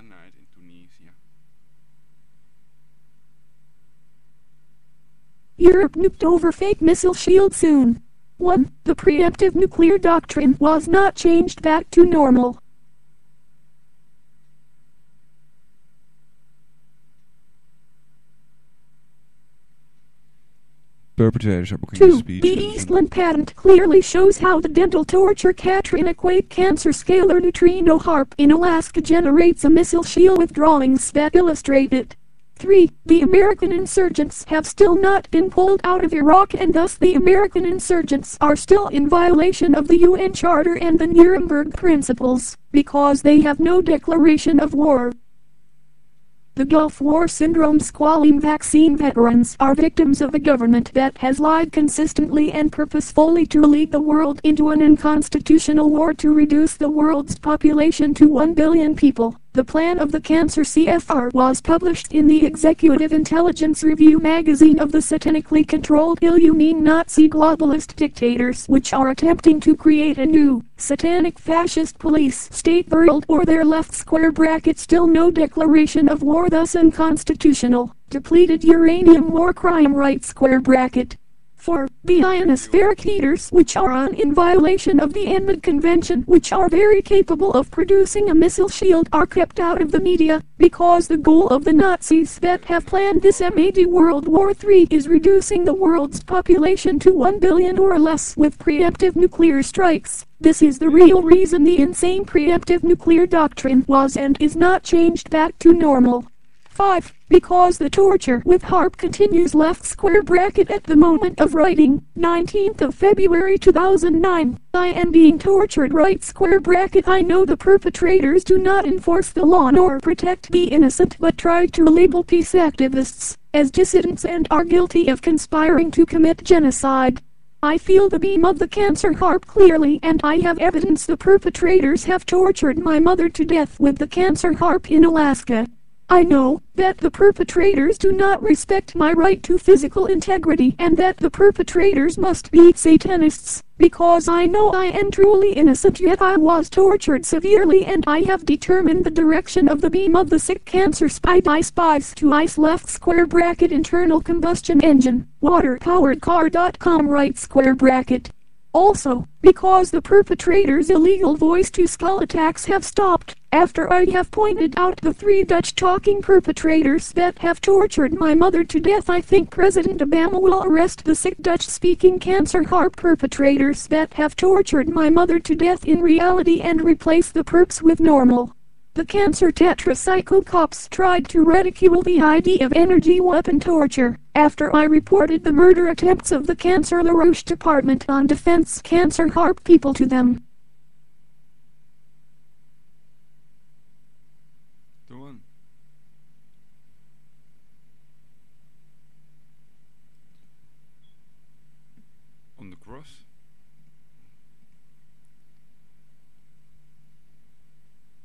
night in Tunisia. Europe nuked over fake missile shield soon. 1. The preemptive nuclear doctrine was not changed back to normal. Perpetrators are booking 2. the speech. The Eastland patent clearly shows how the dental torture Katrina quake cancer scalar neutrino Haarp in Alaska generates a missile shield with drawings that illustrate it. 3. The American insurgents have still not been pulled out of Iraq, and thus the American insurgents are still in violation of the UN Charter and the Nuremberg Principles, because they have no declaration of war. The Gulf War syndrome squalene vaccine veterans are victims of a government that has lied consistently and purposefully to lead the world into an unconstitutional war to reduce the world's population to 1 billion people. The plan of the Cancer CFR was published in the Executive Intelligence Review magazine of the satanically controlled Illuminati Nazi globalist dictators, which are attempting to create a new, satanic fascist police state world, or their left square bracket still no declaration of war, thus unconstitutional, depleted uranium war crime right square bracket. 4. The ionospheric heaters, which are in violation of the Enmod Convention, which are very capable of producing a missile shield, are kept out of the media, because the goal of the Nazis that have planned this MAD World War III is reducing the world's population to 1 billion or less with preemptive nuclear strikes. This is the real reason the insane preemptive nuclear doctrine was and is not changed back to normal. 5. Because the torture with Haarp continues left square bracket at the moment of writing, 19th of February 2009, I am being tortured right square bracket. I know the perpetrators do not enforce the law nor protect the innocent, but try to label peace activists as dissidents and are guilty of conspiring to commit genocide. I feel the beam of the cancer Haarp clearly, and I have evidence the perpetrators have tortured my mother to death with the cancer Haarp in Alaska. I know that the perpetrators do not respect my right to physical integrity, and that the perpetrators must be satanists, because I know I am truly innocent, yet I was tortured severely, and I have determined the direction of the beam of the sick cancer spy by spies to ice left square bracket internal combustion engine, water-powered car.com right square bracket. Also, because the perpetrators' illegal voice-to-skull attacks have stopped, after I have pointed out the 3 Dutch-talking perpetrators that have tortured my mother to death, I think President Obama will arrest the sick Dutch-speaking cancer Haarp perpetrators that have tortured my mother to death in reality and replace the perps with normal. The cancer tetrapsycho cops tried to ridicule the idea of energy weapon torture after I reported the murder attempts of the Cancer LaRoche Department on Defense cancer Haarp people to them. Go on. On the cross.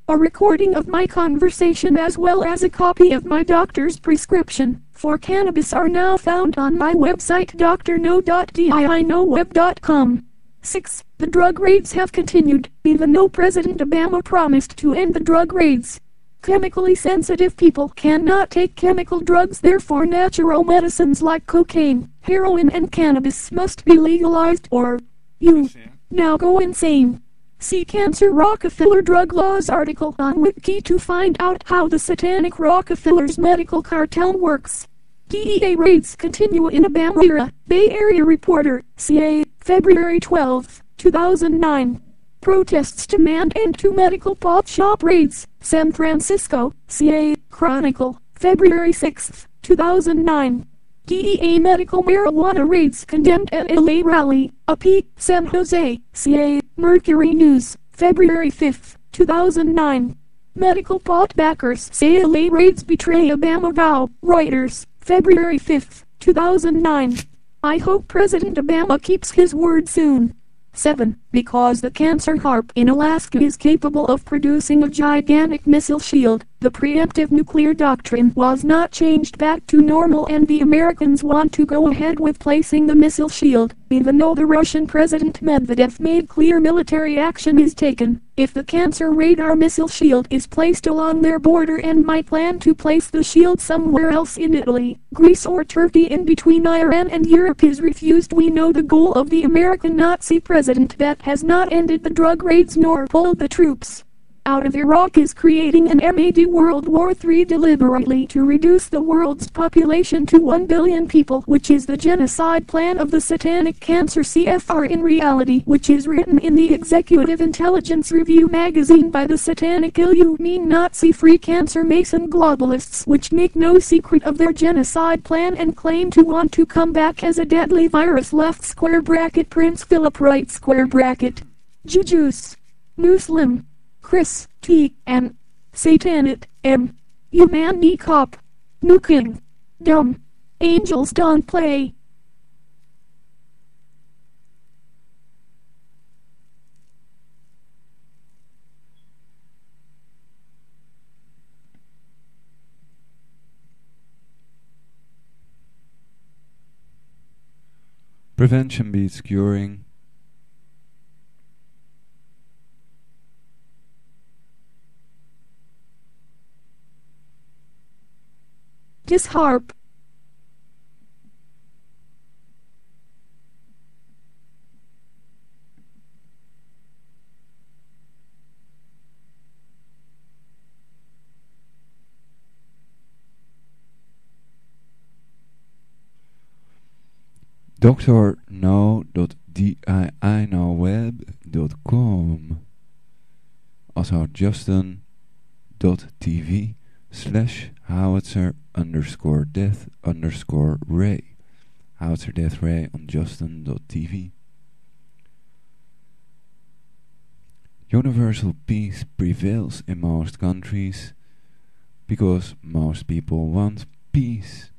A recording of my conversation as well as a copy of my doctor's prescription for cannabis are now found on my website drno.diinoweb.com. 6. The drug raids have continued, even though President Obama promised to end the drug raids. Chemically sensitive people cannot take chemical drugs, therefore natural medicines like cocaine, heroin and cannabis must be legalized, or you now go insane. See Cancer Rockefeller Drug Laws article on Wiki to find out how the satanic Rockefellers medical cartel works. DEA raids continue in Obama era. Bay Area Reporter, CA, February 12, 2009. Protests demand end to medical pot shop raids. San Francisco, CA, Chronicle, February 6, 2009. DEA medical marijuana raids condemned at LA rally. AP, San Jose, CA, Mercury News, February 5, 2009. Medical pot backers say LA raids betray Obama vow. Reuters, February 5, 2009. I hope President Obama keeps his word soon. 7. Because the cancer Haarp in Alaska is capable of producing a gigantic missile shield, The preemptive nuclear doctrine was not changed back to normal, and the Americans want to go ahead with placing the missile shield, even though the Russian President Medvedev made clear military action is taken. If the cancer radar missile shield is placed along their border and might plan to place the shield somewhere else in Italy, Greece or Turkey in between Iran and Europe is refused. We know the goal of the American Nazi president that has not ended the drug raids nor pulled the troops out of Iraq is creating an MAD World War III deliberately to reduce the world's population to 1 billion people, which is the genocide plan of the satanic cancer CFR in reality, which is written in the Executive Intelligence Review magazine by the satanic Illuminati Nazi free cancer mason globalists, which make no secret of their genocide plan and claim to want to come back as a deadly virus. Left square bracket Prince Philip, right square bracket Jujus, Muslim, Chris, T, and Satanic, M. Humanity Cop. Nuking. Dumb. Angels don't play. Prevention beats curing. This Haarp. drno.diinoweb.com. Also justin.tv/howitzer_death_ray. Howitzer Death Ray on justin.tv. Universal peace prevails in most countries because most people want peace.